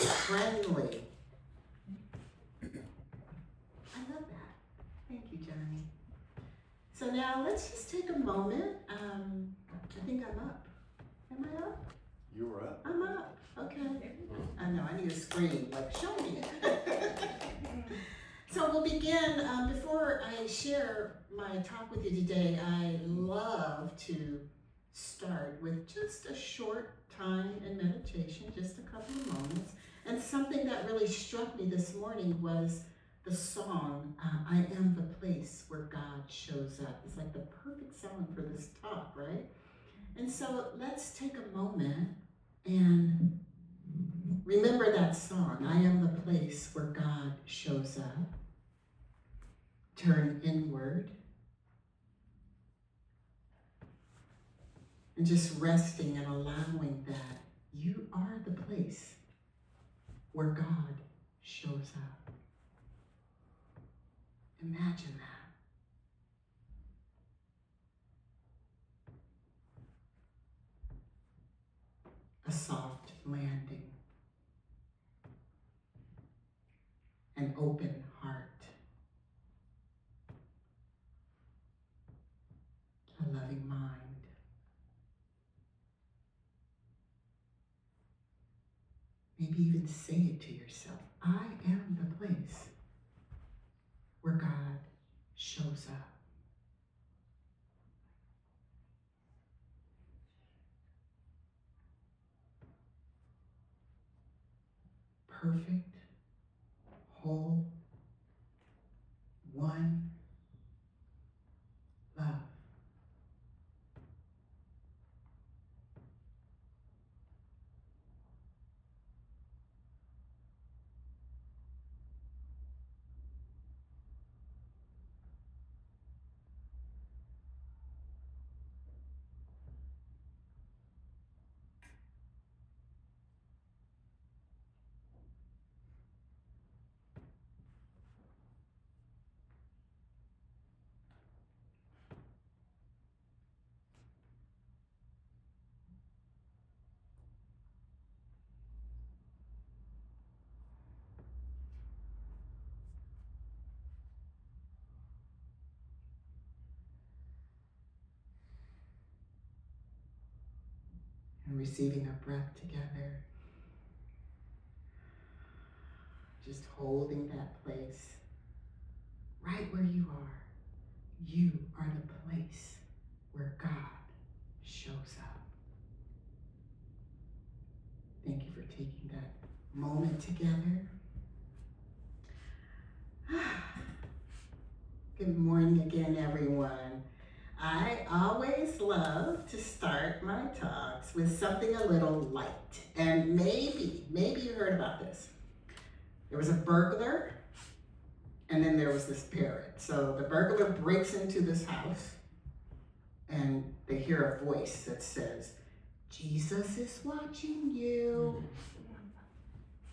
friendly. I love that. Thank you, Johnny. So now let's just take a moment. I think I'm up. Am I up? You were up. I'm up. Okay. I know, I need a screen, like, show me. So we'll begin. Before I share my talk with you today, I love to start with just a short time in meditation, just a couple of moments. And something that really struck me this morning was the song, I Am the Place Where God Shows Up. It's like the perfect song for this talk, right? And so let's take a moment and remember that song, I Am the Place Where God Shows Up. Turn inward and just resting and allowing that you are the place where God shows up. Imagine that. A soft landing, an open heart, a loving mind. Maybe even say it to yourself. I am the place where God shows up. Perfect, whole, one, love. And receiving a breath together. Just holding that place right where you are. You are the place where God shows up. Thank you for taking that moment together. Good morning again, everyone. I always love to start my talks with something a little light. And maybe you heard about this. There was a burglar, and then there was this parrot. So the burglar breaks into this house, and they hear a voice that says, Jesus is watching you.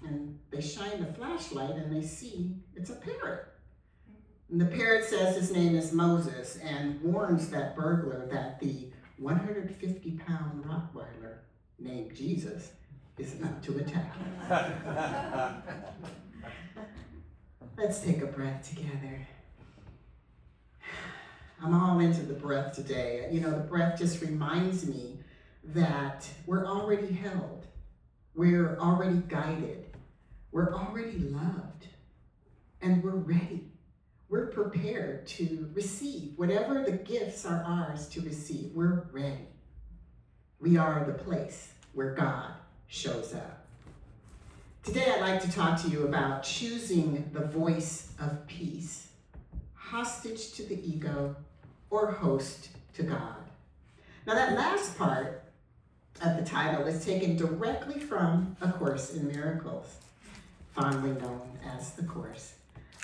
And they shine the flashlight, and they see it's a parrot. And the parrot says his name is Moses and warns that burglar that the 150-pound Rottweiler named Jesus is about to attack him. Let's take a breath together. I'm all into the breath today. You know, the breath just reminds me that we're already held. We're already guided. We're already loved. And we're ready. We're prepared to receive whatever the gifts are ours to receive. We're ready. We are the place where God shows up. Today I'd like to talk to you about choosing the voice of peace, hostage to the ego, or host to God. Now that last part of the title is taken directly from A Course in Miracles, fondly known as the Course.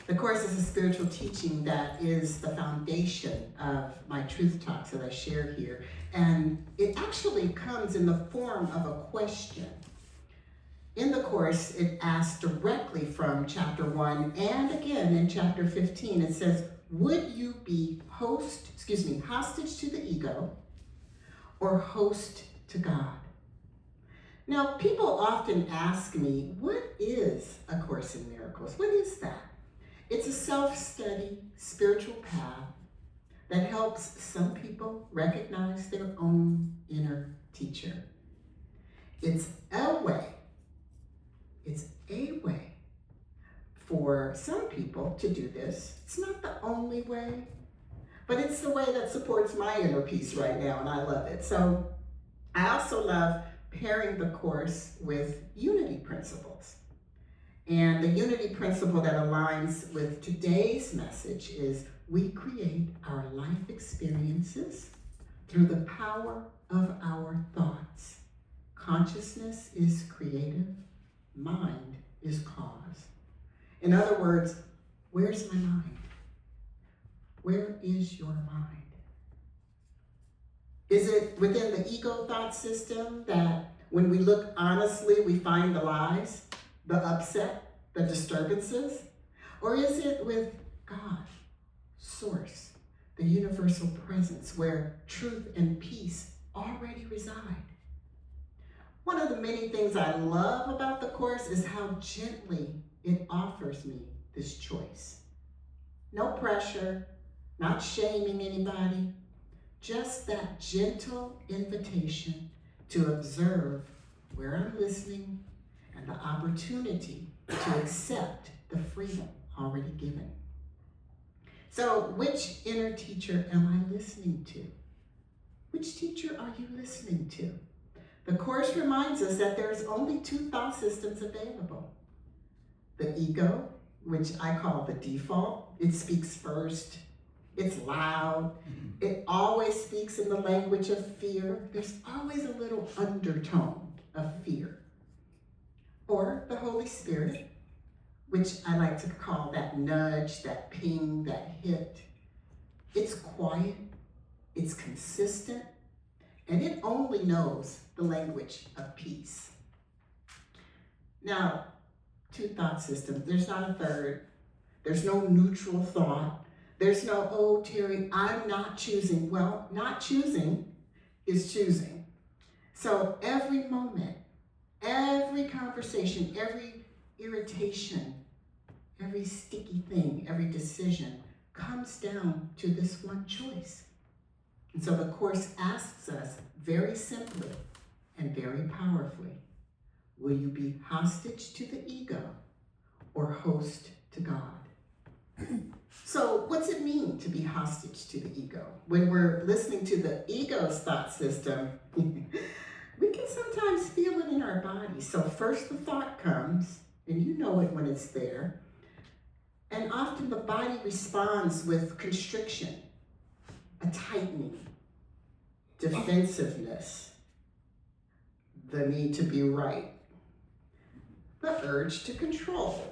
The Course is a spiritual teaching that is the foundation of my truth talks that I share here. And it actually comes in the form of a question. In the Course, it asks directly from chapter 1 and again in chapter 15. It says, would you be hostage to the ego or host to God? Now, people often ask me, what is A Course in Miracles? What is that? It's a self-study spiritual path that helps some people recognize their own inner teacher. It's a way for some people to do this. It's not the only way, but it's the way that supports my inner peace right now, and I love it. So I also love pairing the Course with unity principles. And the unity principle that aligns with today's message is we create our life experiences through the power of our thoughts. Consciousness is creative, mind is cause. In other words, where's my mind? Where is your mind? Is it within the ego thought system that when we look honestly, we find the lies, the upset, the disturbances? Or is it with God, Source, the universal presence where truth and peace already reside? One of the many things I love about the Course is how gently it offers me this choice. No pressure, not shaming anybody, just that gentle invitation to observe where I'm listening and the opportunity to accept the freedom already given. So, which inner teacher am I listening to? Which teacher are you listening to? The Course reminds us that there's only two thought systems available. The ego, which I call the default, it speaks first. It's loud. It always speaks in the language of fear. There's always a little undertone of fear. Or the Holy Spirit, which I like to call that nudge, that ping, that hit. It's quiet, it's consistent, and it only knows the language of peace. Now, two thought systems. There's not a third. There's no neutral thought. There's no, oh, Terri, I'm not choosing. Well, not choosing is choosing. So every moment, every conversation, every irritation, every sticky thing, every decision comes down to this one choice. And so the Course asks us very simply and very powerfully, will you be hostage to the ego or host to God? So what's it mean to be hostage to the ego? When we're listening to the ego's thought system, we can sometimes feel it in our body. So first the thought comes, and you know it when it's there. And often the body responds with constriction, a tightening, defensiveness, the need to be right, the urge to control.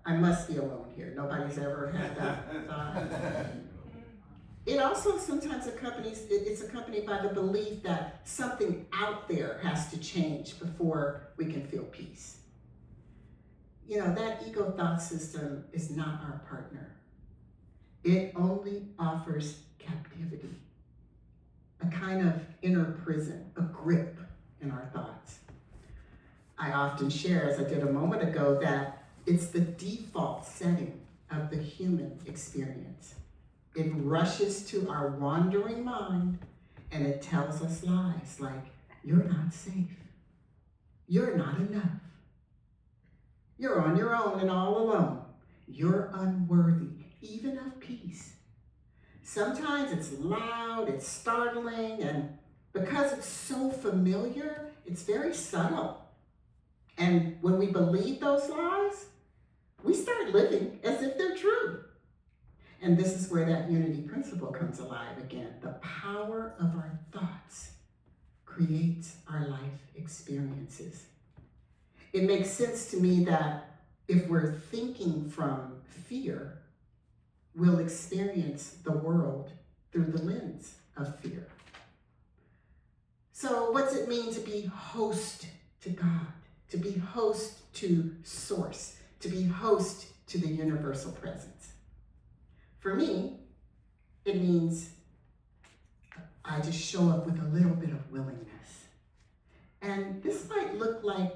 I must be alone here. Nobody's ever had that thought. It also sometimes it's accompanied by the belief that something out there has to change before we can feel peace. You know, that ego thought system is not our partner. It only offers captivity, a kind of inner prison, a grip in our thoughts. I often share, as I did a moment ago, that it's the default setting of the human experience. It rushes to our wandering mind and it tells us lies like, you're not safe. You're not enough. You're on your own and all alone. You're unworthy, even of peace. Sometimes it's loud, it's startling, and because it's so familiar, it's very subtle. And when we believe those lies, we start living as if they're true. And this is where that unity principle comes alive again. The power of our thoughts creates our life experiences. It makes sense to me that if we're thinking from fear, we'll experience the world through the lens of fear. So what's it mean to be host to God, to be host to Source, to be host to the universal presence? For me, it means I just show up with a little bit of willingness. And this might look like,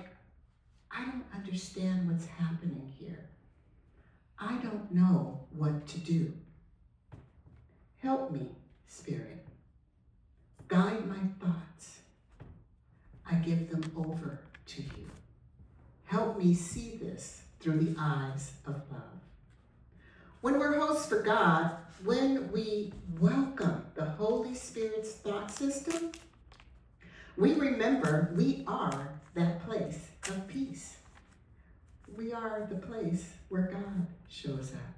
I don't understand what's happening here. I don't know what to do. Help me, Spirit. Guide my thoughts. I give them over to you. Help me see this through the eyes of love. When we're hosts for God, when we welcome the Holy Spirit's thought system, we remember we are that place of peace. We are the place where God shows up.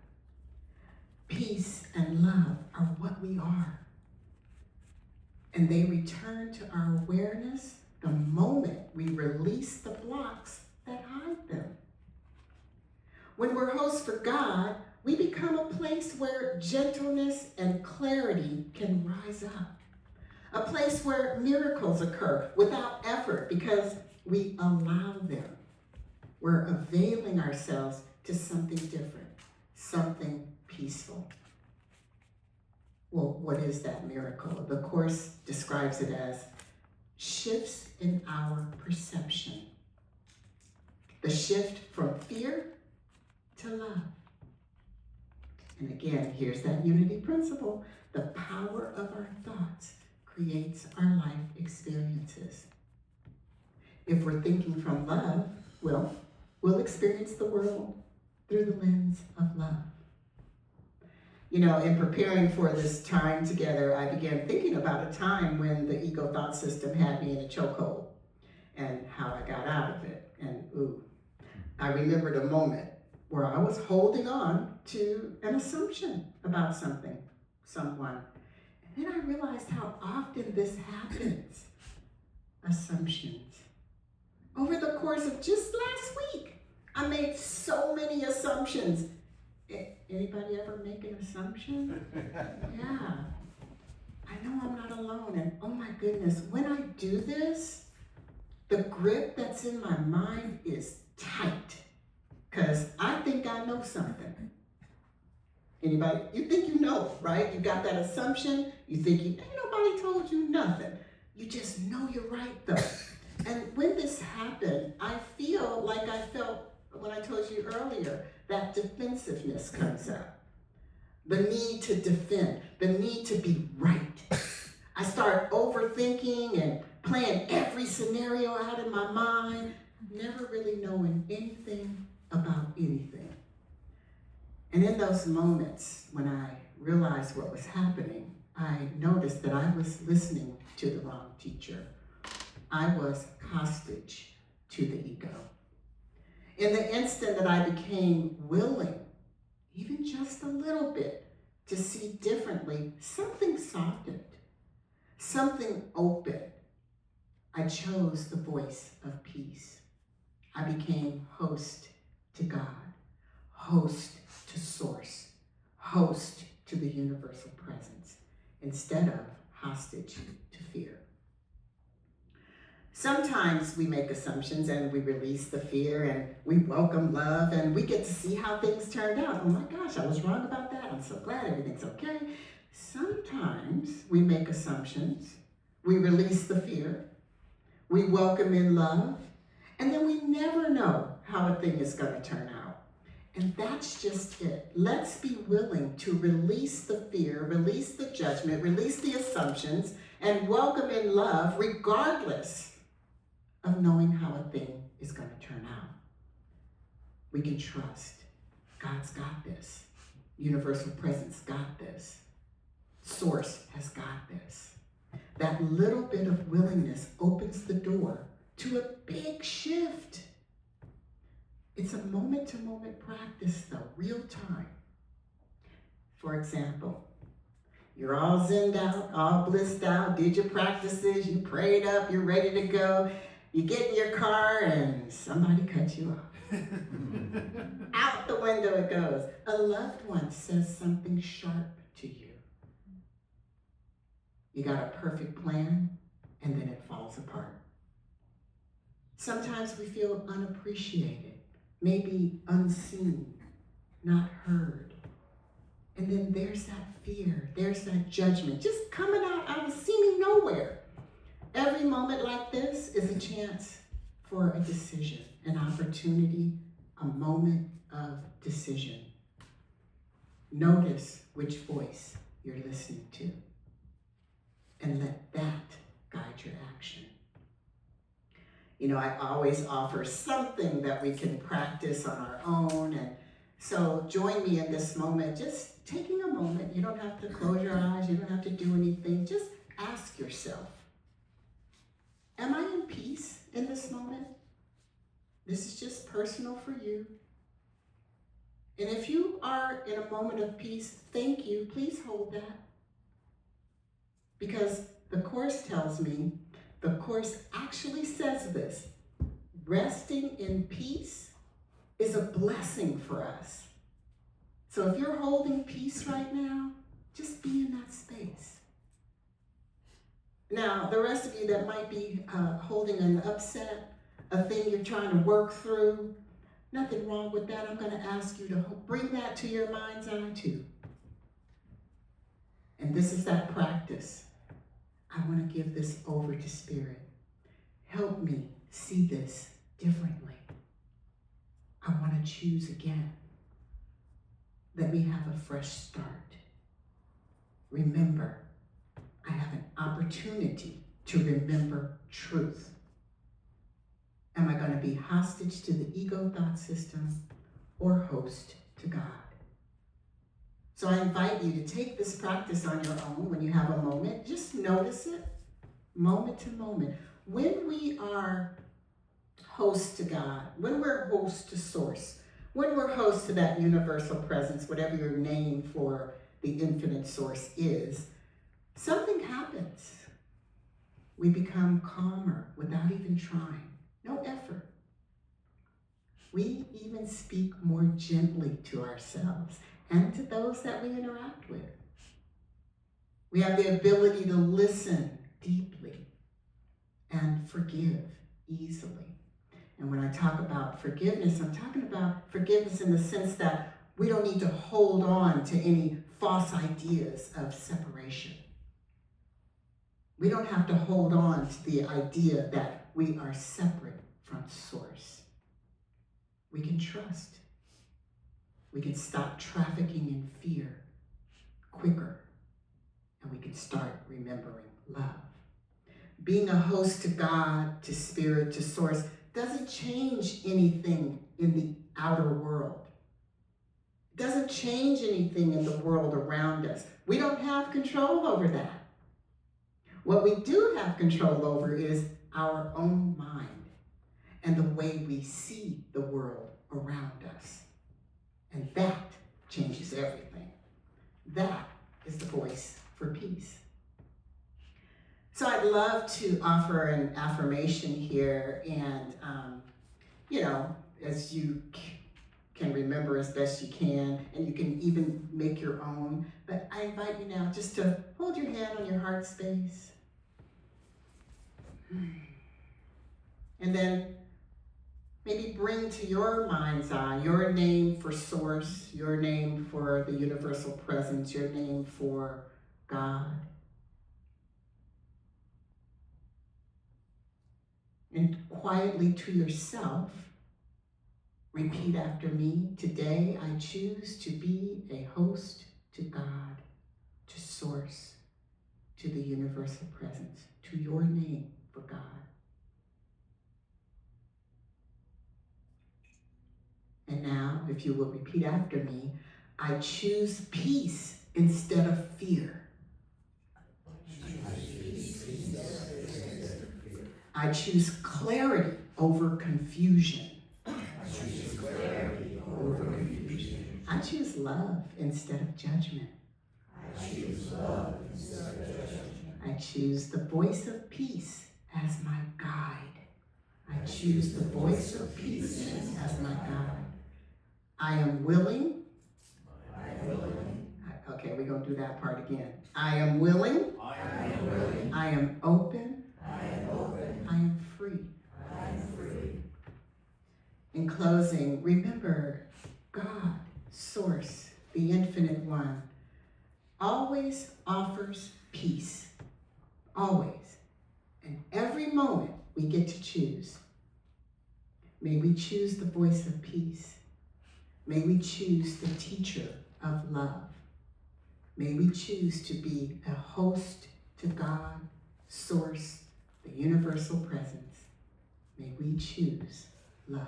Peace and love are what we are. And they return to our awareness the moment we release the blocks that hide them. When we're hosts for God, we become a place where gentleness and clarity can rise up. A place where miracles occur without effort because we allow them. We're availing ourselves to something different, something peaceful. Well, what is that miracle? The Course describes it as shifts in our perception. The shift from fear to love. And again, here's that unity principle. The power of our thoughts creates our life experiences. If we're thinking from love, well, we'll experience the world through the lens of love. You know, in preparing for this time together, I began thinking about a time when the ego thought system had me in a chokehold and how I got out of it. And I remembered a moment where I was holding on to an assumption about something, someone. And then I realized how often this happens. Assumptions. Over the course of just last week, I made so many assumptions. Anybody ever make an assumption? Yeah. I know I'm not alone. And oh my goodness, when I do this, the grip that's in my mind is tight. Because I think I know something. Anybody? You think you know, right? You got that assumption. You think ain't nobody told you nothing. You just know you're right though. And when this happened, I feel like I felt when I told you earlier, that defensiveness comes up. The need to defend, the need to be right. I start overthinking and playing every scenario out in my mind, never really knowing anything about anything. And in those moments when I realized what was happening, I noticed that I was listening to the wrong teacher. I was hostage to the ego. In the instant that I became willing, even just a little bit, to see differently, something softened, something opened. I chose the voice of peace. I became host to God, host to source, host to the universal presence, instead of hostage to fear. Sometimes we make assumptions and we release the fear and we welcome love and we get to see how things turned out. Oh my gosh, I was wrong about that. I'm so glad everything's okay. Sometimes we make assumptions, we release the fear, we welcome in love, and then we never know how a thing is going to turn out. And that's just it. Let's be willing to release the fear, release the judgment, release the assumptions, and welcome in love regardless of knowing how a thing is going to turn out. We can trust. God's got this. Universal presence got this. Source has got this. That little bit of willingness opens the door to a big shift. It's a moment-to-moment practice, though, real time. For example, you're all zenned out, all blissed out, did your practices, you prayed up, you're ready to go. You get in your car and somebody cut you off. Out the window it goes. A loved one says something sharp to you. You got a perfect plan and then it falls apart. Sometimes we feel unappreciated, maybe unseen, not heard. And then there's that fear, there's that judgment, just coming out of seeming nowhere. Every moment like this is a chance for a decision, an opportunity, a moment of decision. Notice which voice you're listening to, and let that guide your action. You know, I always offer something that we can practice on our own, and so join me in this moment, just taking a moment. You don't have to close your eyes, you don't have to do anything. Just ask yourself, am I in peace in this moment? This is just personal for you. And if you are in a moment of peace, thank you. Please hold that. Because the Course tells me, the Course actually says this, resting in peace is a blessing for us. So if you're holding peace right now, just be in that space. Now, the rest of you that might be holding an upset, a thing you're trying to work through, nothing wrong with that. I'm going to ask you to bring that to your mind's eye too. And this is that practice. I want to give this over to Spirit. Help me see this differently. I want to choose again. Let me have a fresh start. Remember, I have an opportunity to remember truth. Am I going to be hostage to the ego thought system or host to God? So I invite you to take this practice on your own when you have a moment. Just notice it, moment to moment. When we are host to God, when we're host to Source, when we're host to that universal presence, whatever your name for the infinite Source is, something happens. We become calmer without even trying. No effort. We even speak more gently to ourselves and to those that we interact with. We have the ability to listen deeply and forgive easily. And when I talk about forgiveness, I'm talking about forgiveness in the sense that we don't need to hold on to any false ideas of separation. We don't have to hold on to the idea that we are separate from Source. We can trust. We can stop trafficking in fear quicker, and we can start remembering love. Being a host to God, to Spirit, to Source doesn't change anything in the outer world. It doesn't change anything in the world around us. We don't have control over that. What we do have control over is our own mind and the way we see the world around us. And that changes everything. That is the voice for peace. So I'd love to offer an affirmation here, and as you can remember as best you can, and you can even make your own. But I invite you now just to hold your hand on your heart space. And then maybe bring to your mind's eye your name for Source, your name for the universal presence, your name for God. And quietly to yourself, repeat after me. Today I choose to be a host to God, to Source, to the universal presence, to your name for God. And now, if you will repeat after me, I choose peace instead of fear. I choose clarity over confusion. I choose love instead of judgment. I choose the voice of peace as my guide. I choose the voice of peace as my guide. I am willing. Okay, we're going to do that part again. I am willing. I am open. I am free. In closing, remember, God, Source, the Infinite One, always offers peace. Always. And moment we get to choose. May we choose the voice of peace. May we choose the teacher of love. May we choose to be a host to God, Source, the universal presence. May we choose love.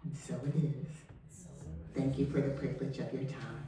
And so it is. Thank you for the privilege of your time.